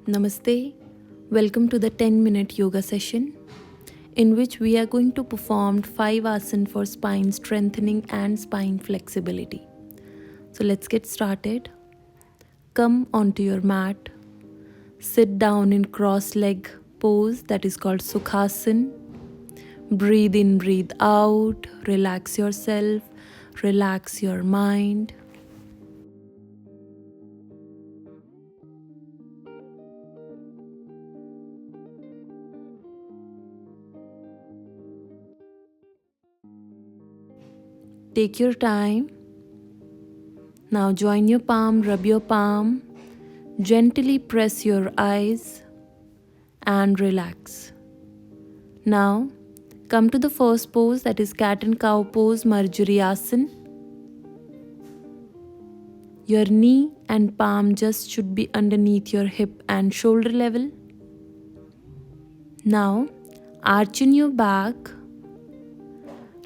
Namaste. Welcome to the 10-minute yoga session in which we are going to perform 5 asana for spine strengthening and spine flexibility. So let's get started. Come onto your mat. Sit down in cross-leg pose that is called Sukhasana. Breathe in, breathe out. Relax yourself. Relax your mind. Take your time. Now join your palm, rub your palm, gently press your eyes and relax. Now come to the first pose, that is cat and cow pose, Marjari Asana. Your knee and palm just should be underneath your hip and shoulder level. Now archen your back.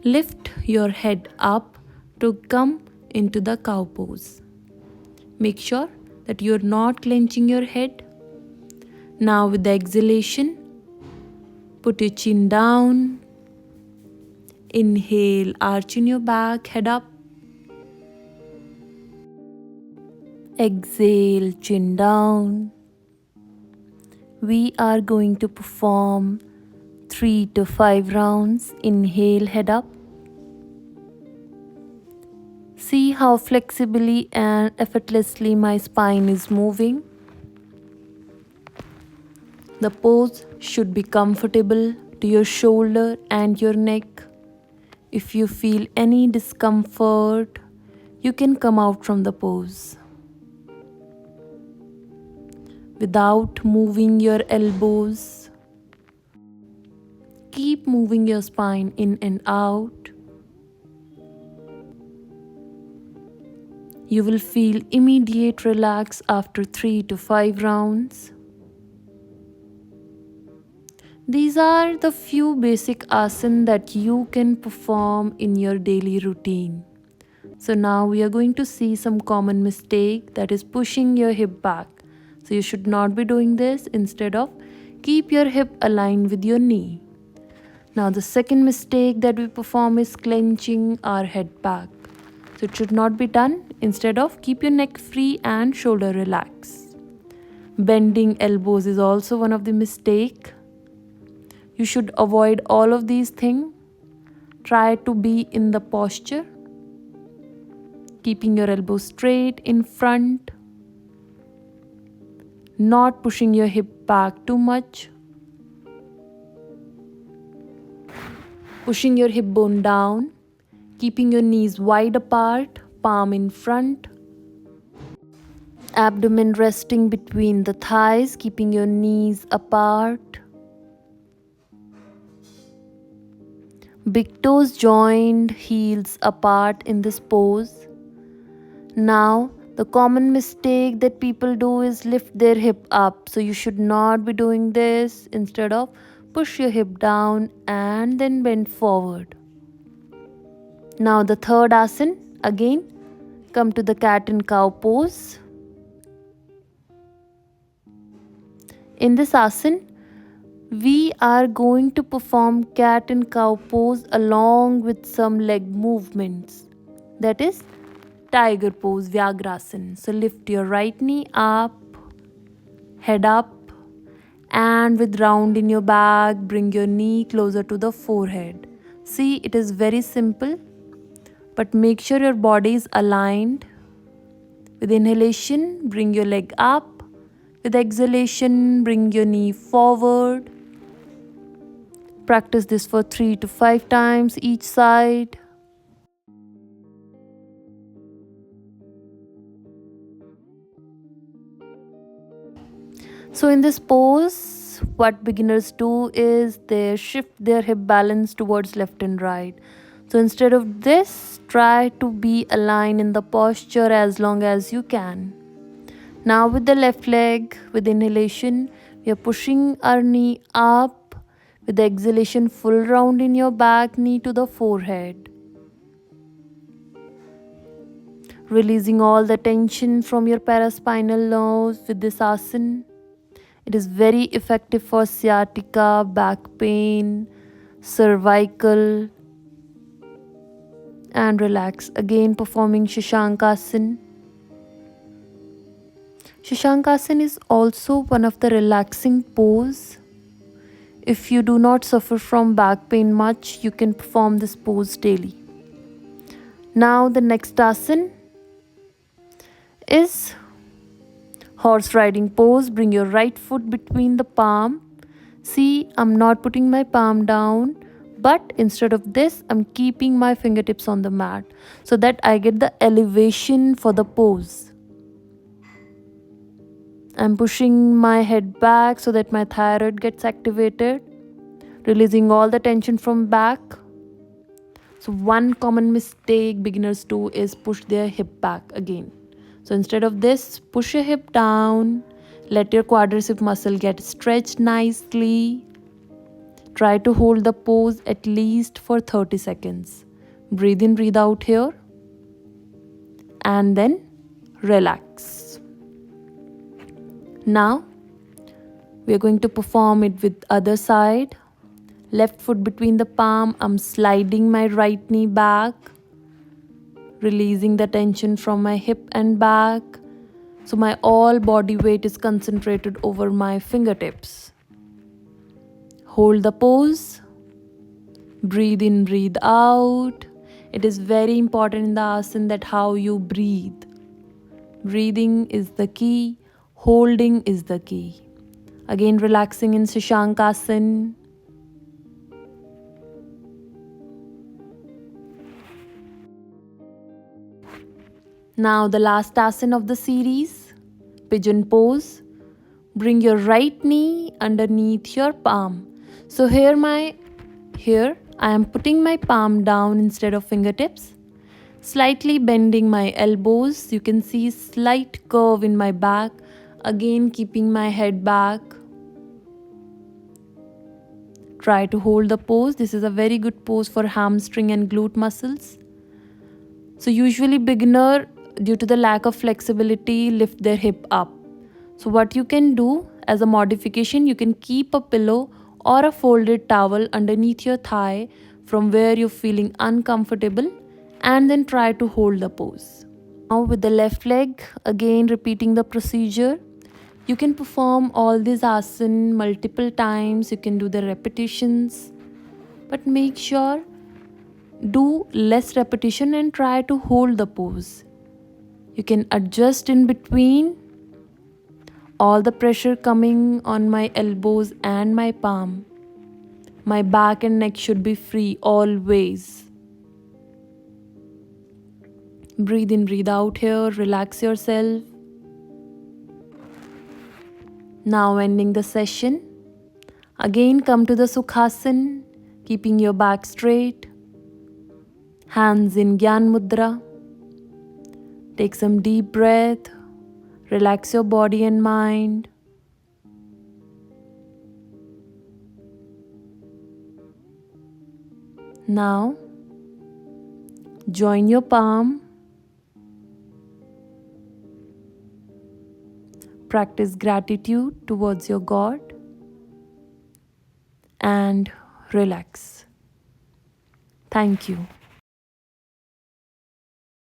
Lift your head up to come into the cow pose. Make sure that you're not clenching your head. Now with the exhalation, put your chin down. Inhale, arching your back, head up. Exhale, chin down. We are going to perform 3 to 5 rounds. Inhale, head up. See how flexibly and effortlessly my spine is moving. The pose should be comfortable to your shoulder and your neck. If you feel any discomfort, you can come out from the pose. Without moving your elbows, keep moving your spine in and out. You will feel immediate relax after 3 to 5 rounds. These are the few basic asana that you can perform in your daily routine. So now we are going to see some common mistake, that is pushing your hip back. So you should not be doing this. Instead of, keep your hip aligned with your knee. Now the second mistake that we perform is clenching our head back. So it should not be done. Instead of, keep your neck free and shoulder relaxed. Bending elbows is also one of the mistake. You should avoid all of these things. Try to be in the posture, keeping your elbows straight in front, not pushing your hip back too much, pushing your hip bone down, keeping your knees wide apart, palm in front, abdomen resting between the thighs, keeping your knees apart. Big toes joined, heels apart in this pose. Now, the common mistake that people do is lift their hip up. So you should not be doing this. Instead of, push your hip down and then bend forward. Now the third asana, again, come to the cat and cow pose. In this asana, we are going to perform cat and cow pose along with some leg movements. That is tiger pose, Vyagrasana. So lift your right knee up, head up, and with round in your back, bring your knee closer to the forehead. See, it is very simple, but make sure your body is aligned. With inhalation, bring your leg up. With exhalation, bring your knee forward. Practice this for 3 to 5 times each side. So in this pose, what beginners do is they shift their hip balance towards left and right. So instead of this, try to be aligned in the posture as long as you can. Now with the left leg, with inhalation, we are pushing our knee up. With the exhalation, full round in your back, knee to the forehead. Releasing all the tension from your paraspinal nerves with this asana. It is very effective for sciatica, back pain, cervical, and relax. Again, performing Shashankasana. Shashankasana is also one of the relaxing pose. If you do not suffer from back pain much, you can perform this pose daily. Now the next asana is horse riding pose. Bring your right foot between the palm. See, I'm not putting my palm down, but instead of this, I'm keeping my fingertips on the mat so that I get the elevation for the pose. I'm pushing my head back so that my thyroid gets activated, releasing all the tension from back. So one common mistake beginners do is push their hip back again. So instead of this, push your hip down, let your quadricep muscle get stretched nicely. Try to hold the pose at least for 30 seconds. Breathe in, breathe out here, and then relax. Now we are going to perform it with other side. Left foot between the palm, I'm sliding my right knee back, releasing the tension from my hip and back. So my all body weight is concentrated over my fingertips. Hold the pose. Breathe in, breathe out. It is very important in the asana that how you breathe. Breathing is the key. Holding is the key. Again, relaxing in Shashankasana. Now the last asana of the series, pigeon pose. Bring your right knee underneath your palm. So here I am putting my palm down instead of fingertips. Slightly bending my elbows. You can see slight curve in my back. Again, keeping my head back. Try to hold the pose. This is a very good pose for hamstring and glute muscles. So usually beginner, due to the lack of flexibility, lift their hip up. So what you can do as a modification, you can keep a pillow or a folded towel underneath your thigh from where you're feeling uncomfortable, and then try to hold the pose. Now with the left leg, again repeating the procedure. You can perform all these asana multiple times. You can do the repetitions, but make sure do less repetition and try to hold the pose. You can adjust in between. All the pressure coming on my elbows and my palm. My back and neck should be free always. Breathe in, breathe out here. Relax yourself. Now ending the session. Again come to the Sukhasana, keeping your back straight. Hands in Gyan Mudra. Take some deep breath. Relax your body and mind. Now, join your palm. Practice gratitude towards your God and relax. Thank you.